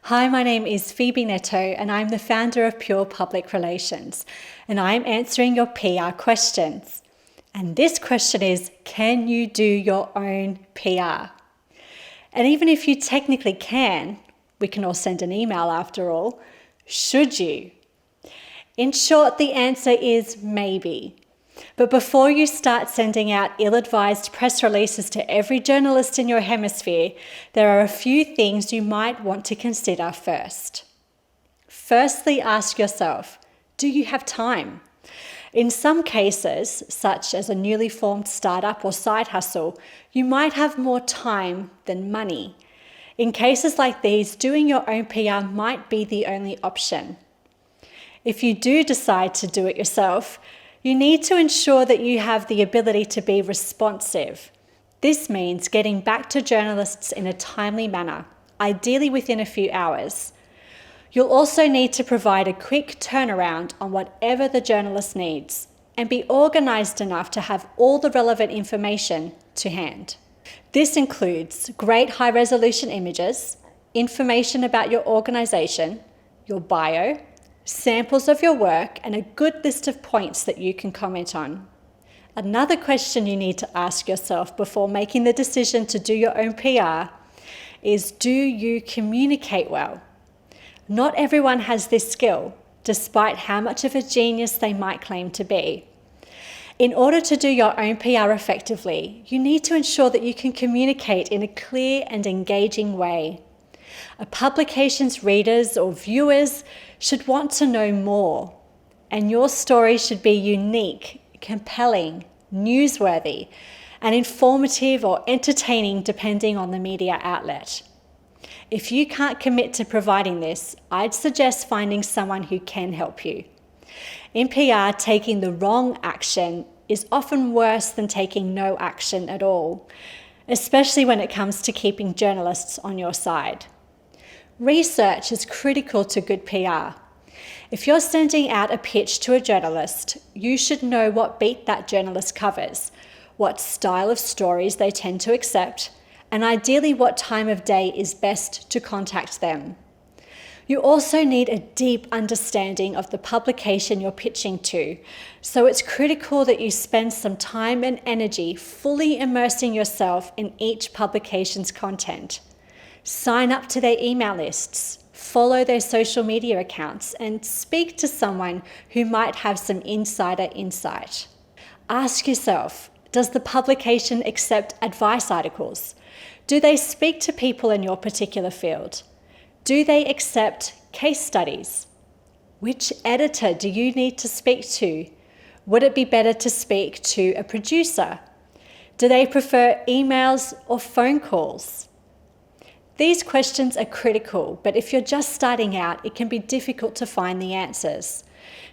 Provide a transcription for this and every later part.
Hi, my name is Phoebe Neto and I'm the founder of Pure Public Relations, and I'm answering your PR questions. And this question is, can you do your own PR? And even if you technically can, we can all send an email after all, should you? In short, the answer is maybe. But before you start sending out ill-advised press releases to every journalist in your hemisphere, there are a few things you might want to consider first. Firstly, ask yourself, do you have time? In some cases, such as a newly formed startup or side hustle, you might have more time than money. In cases like these, doing your own PR might be the only option. If you do decide to do it yourself, you need to ensure that you have the ability to be responsive. This means getting back to journalists in a timely manner, ideally within a few hours. You'll also need to provide a quick turnaround on whatever the journalist needs and be organised enough to have all the relevant information to hand. This includes great high-resolution images, information about your organisation, your bio, samples of your work, and a good list of points that you can comment on. Another question you need to ask yourself before making the decision to do your own PR is, do you communicate well? Not everyone has this skill, despite how much of a genius they might claim to be. In order to do your own PR effectively, you need to ensure that you can communicate in a clear and engaging way. A publication's readers or viewers should want to know more, and your story should be unique, compelling, newsworthy, and informative or entertaining depending on the media outlet. If you can't commit to providing this, I'd suggest finding someone who can help you. In PR, taking the wrong action is often worse than taking no action at all, especially when it comes to keeping journalists on your side. Research is critical to good PR. If you're sending out a pitch to a journalist, you should know what beat that journalist covers, what style of stories they tend to accept, and ideally what time of day is best to contact them. You also need a deep understanding of the publication you're pitching to, so it's critical that you spend some time and energy fully immersing yourself in each publication's content. Sign up to their email lists, follow their social media accounts, and speak to someone who might have some insider insight. Ask yourself, does the publication accept advice articles? Do they speak to people in your particular field? Do they accept case studies? Which editor do you need to speak to? Would it be better to speak to a producer? Do they prefer emails or phone calls? These questions are critical, but if you're just starting out, it can be difficult to find the answers,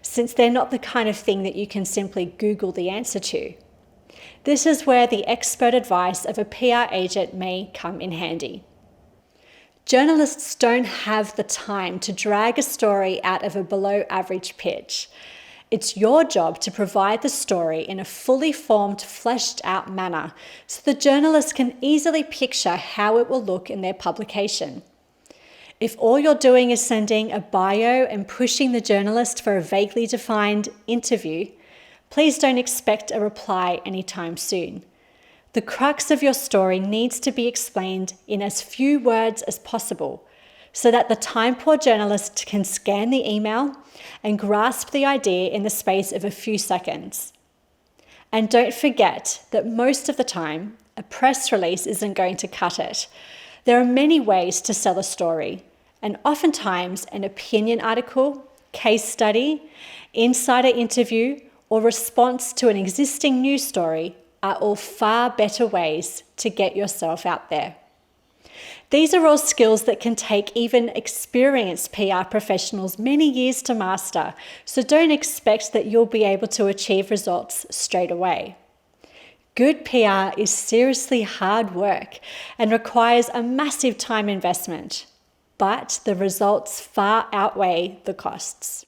since they're not the kind of thing that you can simply Google the answer to. This is where the expert advice of a PR agent may come in handy. Journalists don't have the time to drag a story out of a below-average pitch. It's your job to provide the story in a fully formed, fleshed-out manner so the journalist can easily picture how it will look in their publication. If all you're doing is sending a bio and pushing the journalist for a vaguely defined interview, please don't expect a reply anytime soon. The crux of your story needs to be explained in as few words as possible, so that the time-poor journalist can scan the email and grasp the idea in the space of a few seconds. And don't forget that most of the time, a press release isn't going to cut it. There are many ways to sell a story, and oftentimes an opinion article, case study, insider interview, or response to an existing news story are all far better ways to get yourself out there. These are all skills that can take even experienced PR professionals many years to master, so don't expect that you'll be able to achieve results straight away. Good PR is seriously hard work and requires a massive time investment, but the results far outweigh the costs.